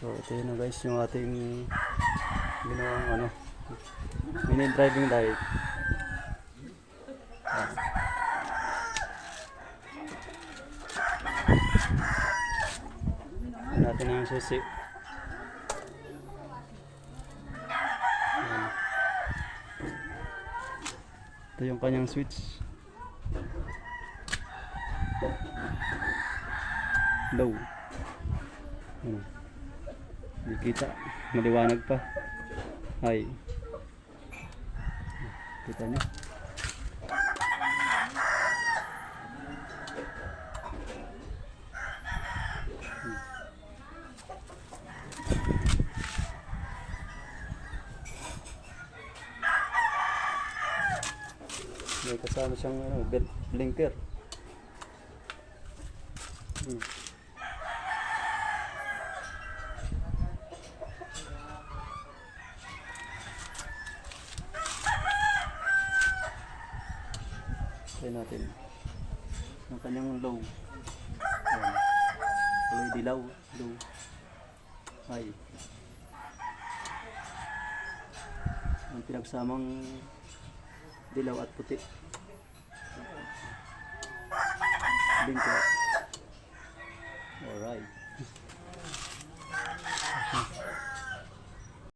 So ito yun na guys, yung ating ginawang ano, mini driving light. Natin ang susi. Ayan. Ito yung kanyang switch. Low. Ayan. Hindi kita, maliwanag pa. Ay, kita nyo. May kasama siyang belt blinker. Try natin ang kanyang low. Ayan. Kulay dilaw, low. Ay, ang pinagsamang dilaw at puti. Blinker.